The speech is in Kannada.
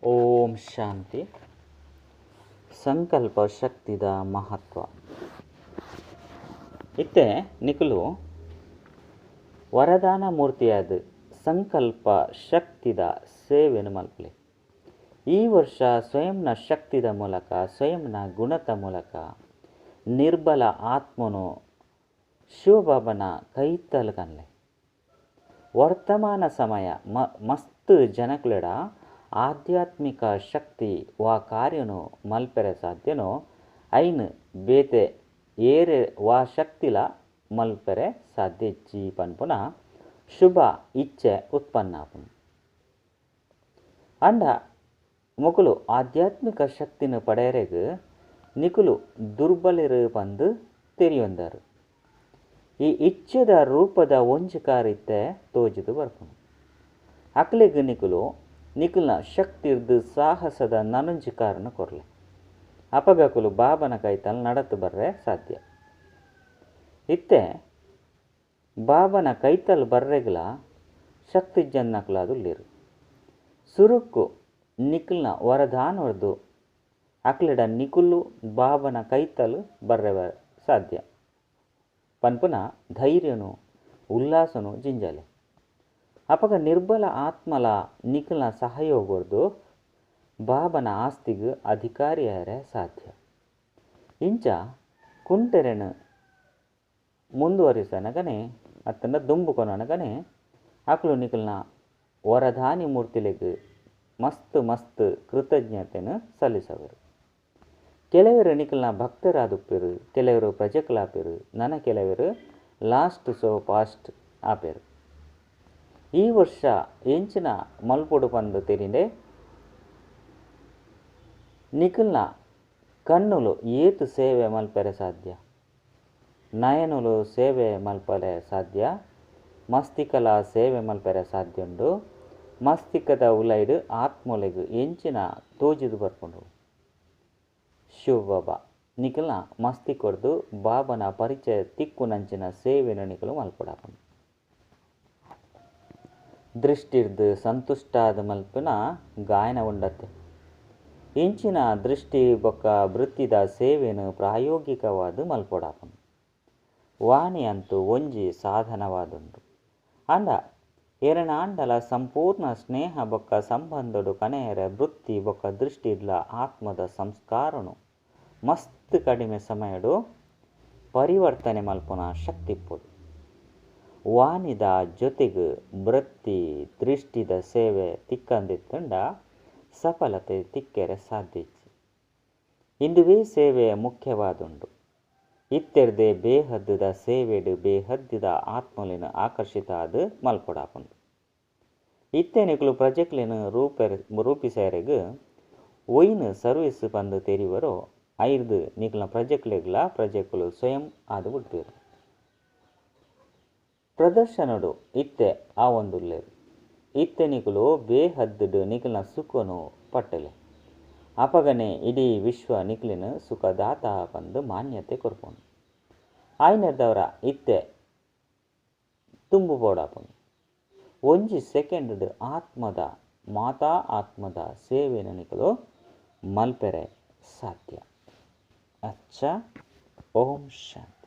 ಓಂ ಶಾಂತಿ. ಸಂಕಲ್ಪ ಶಕ್ತಿದ ಮಹತ್ವ ಇತ್ತೆ ನಿಕಲು ವರದಾನ ಮೂರ್ತಿಯಾದ ಸಂಕಲ್ಪ ಶಕ್ತಿದ ಸೇವೆಯನ್ನು ಮಲ್ಪಲೆ. ಈ ವರ್ಷ ಸ್ವಯಂನ ಶಕ್ತಿದ ಮೂಲಕ, ಸ್ವಯಂನ ಗುಣದ ಮೂಲಕ ನಿರ್ಬಲ ಆತ್ಮನು ಶಿವಬಾಬನ ಕೈತಲ್ ಕನ್ಲೆ. ವರ್ತಮಾನ ಸಮಯ ಮಸ್ತ್ ಜನಕ್ಲೆಡ ಆಧ್ಯಾತ್ಮಿಕ ಶಕ್ತಿ ವಾ ಕಾರ್ಯನು ಮಲ್ಪೆರೆ ಸಾಧ್ಯನೋ ಐನ್ ಬೇತೆ ಏರೆ ವಾ ಶಕ್ತಿಲ ಮಲ್ಪೆರೆ ಸಾಧ್ಯ ಇಚ್ಚಿ ಪನ್ಪುನ ಶುಭ ಇಚ್ಛೆ ಉತ್ಪನ್ನ ಆಪುನು. ಅಂಡ ಮೊಕಲು ಆಧ್ಯಾತ್ಮಿಕ ಶಕ್ತಿನ ಪಡೆಯರೆಗ್ ನಿಕುಲು ದುರ್ಬಲಿರು ಪಂದು ತೆರಿಯೊಂದರು. ಈ ಇಚ್ಛೆದ ರೂಪದ ಒಂಜುಕಾರಿತ್ತೆ ತೋಜುದು ಬರ್ಪುನು. ಅಕ್ಲೆಗ್ ನಿಕುಲ್ನ ಶಕ್ತಿರ್ದು ಸಾಹಸದ ನನೊಂಜಿ ಕಾರಣ ಕೊರ್ಲೆ. ಅಪಗಕುಲು ಬಾಬನ ಕೈತಲ್ ನಡತು ಬರ್ರೆ ಸಾಧ್ಯ. ಇತ್ತೆ ಬಾಬನ ಕೈತಲ್ ಬರ್ರೆಗ್ಲ ಶಕ್ತಿ ಜನ್ನಕ್ಲಾದುಲ್ಲೇರು. ಸುರುಕ್ಕು ನಿಕುಲ್ನ ವರದಾನವರ್ದು ಅಕ್ಲೆಡ ನಿಕುಲ್ಲು ಬಾಬನ ಕೈತಲ್ ಬರ್ರೆ ಸಾಧ್ಯ ಪನ್ಪುನ ಧೈರ್ಯನು ಉಲ್ಲಾಸನು ಜಿಂಜಲೆ. ಅಪಗ ನಿರ್ಬಲ ಆತ್ಮಲ ನಿಕಲ್ನ ಸಹಯೋಗರ್ದು ಬಾಬನ ಆಸ್ತಿಗ್ ಅಧಿಕಾರಿಯಾರೆ ಸಾಧ್ಯ. ಇಂಚ ಕುಂಟೆರೆನು ಮುಂದುವರಿಸನಗನೆ ಅತ್ತಂಡ ದುಂಬುಕೊನಗನೆ ಅಕ್ಲು ನಿಕಲ್ನ ವರದಾನಿ ಮೂರ್ತಿಲೆಗ್ ಮಸ್ತ್ ಕೃತಜ್ಞತೆಯನ್ನು ಸಲ್ಲಿಸವರು. ಕೆಲವರು ನಿಕಲ್ನ ಭಕ್ತರಾದುಪ್ಪೆರು, ಕೆಲವರು ಪ್ರಜೆಕಲಾಪೆರು, ನನ್ನ ಕೆಲವರು ಲಾಸ್ಟ್ ಸೋ ಪಾಸ್ಟ್ ಆಪೆರು. ಈ ವರ್ಷ ಎಂಚಿನ ಮಲ್ಪೊಡು ಪಂದು ತೆರಿಂಡೆ ನಿಕಲ್ನ ಕಣ್ಣುಲು ಏತು ಸೇವೆ ಮಲ್ಪರೆ ಸಾಧ್ಯ, ನಯನುಲು ಸೇವೆ ಮಲ್ಪರೆ ಸಾಧ್ಯ, ಮಸ್ತಿಕಲ ಸೇವೆ ಮಲ್ಪರೆ ಸಾಧ್ಯ ಉಂಡು. ಮಸ್ತಿಕದ ಉಲೈಡು ಆತ್ಮೊಲೆಗ್ ಎಂಚಿನ ತೋಜಿದು ಬರ್ಪುಂಡು. ಶಿವಬಾಬಾ ನಿಕಲ್ನ ಮಸ್ತಿಕೊರ್ದು ಬಾಬನ ಪರಿಚಯ ತಿಕ್ಕು ನಂಚಿನ ಸೇವೆನ ನಿಕಲು ಮಲ್ಪೊಡಾಪುಂಡು. ದೃಷ್ಟಿರ್ದು ಸಂತುಷ್ಟಾದ ಮಲ್ಪುನ ಗಾಯನ ಉಂಡತ್ತೆ. ಇಂಚಿನ ದೃಷ್ಟಿ ಬೊಕ್ಕ ವೃತ್ತಿದ ಸೇವೆನು ಪ್ರಾಯೋಗಿಕವಾದ ಮಲ್ಪೊಡಾಪುಂಡು. ವಾಣಿ ಅಂತೂ ಒಂಜಿ ಸಾಧನವಾದುಂಡು. ಅಂಡ ಎರನಾಂಡಲ ಸಂಪೂರ್ಣ ಸ್ನೇಹ ಬೊಕ್ಕ ಸಂಬಂಧಡು ಕನೆಯರ ವೃತ್ತಿ ಬೊಕ್ಕ ದೃಷ್ಟಿಡ್ಲ ಆತ್ಮದ ಸಂಸ್ಕಾರನು ಮಸ್ತ್ ಕಡಿಮೆ ಸಮಯಡು ಪರಿವರ್ತನೆ ಮಲ್ಪುನ ಶಕ್ತಿಪ್ಪುಡು. ವಾಣಿದ ಜೊತೆಗ್ ವೃತ್ತಿ ದೃಷ್ಟಿದ ಸೇವೆ ತಿಕ್ಕಂದಿತ್ತಂಡ ಸಫಲತೆ ತಿಕ್ಕೆರೆ ಸಾಧ್ಯ ಇಚ್ಚಿ. ಇಂದುವೇ ಸೇವೆ ಮುಖ್ಯವಾದುಂಡು. ಇತ್ತೆರ್ದೆ ಬೇಹದ್ದುದ ಸೇವೆಡು ಬೇಹದ್ದಿದ ಆತ್ಮಲಿನ ಆಕರ್ಷಿತ ಆದು ಮಲ್ಪೊಡಾಪುಂಡು. ಇತ್ತೆ ನಿಕುಲು ಪ್ರಜೆಕ್ಲೆನು ರೂಪಿಸೆರೆಗ್ ಒಯ್ನ್ ಸರ್ವಿಸ್ ಪಂದು ತೆರಿವರೋ ಐರ್ದು ನಿಕಲ್ನ ಪ್ರಜೆಕ್ಲೆಗ್ಲ ಸ್ವಯಂ ಆದು ಬಿಡ್ಪೇರು. ಪ್ರದರ್ಶನಡು ಇತ್ತೆ ಆ ಒಂದುಲ್ಲೇರು. ಇತ್ತೆ ನಿಕುಲು ಬೇಹದ್ದುಡು ನಿಕಲ್ನ ಸುಖನು ಪಟ್ಟಲೆ. ಅಪಗನೆ ಇಡೀ ವಿಶ್ವ ನಿಕಲಿನ ಸುಖದಾತ ಪಂದು ಮಾನ್ಯತೆ ಕೊರ್ಪುಂಡು. ಆಯ್ನೆರ್ದವರ ಇತ್ತೆ ತುಂಬು ಬೋಡಾಪುಂಡು. ಒಂಜಿ ಸೆಕೆಂಡ್ ಆತ್ಮದ ಸೇವೆನ ನಿಕಲು ಮಲ್ಪೆರೆ ಸಾಧ್ಯ. ಅಚ್ಚ. ಓಂ ಶಾಂತಿ.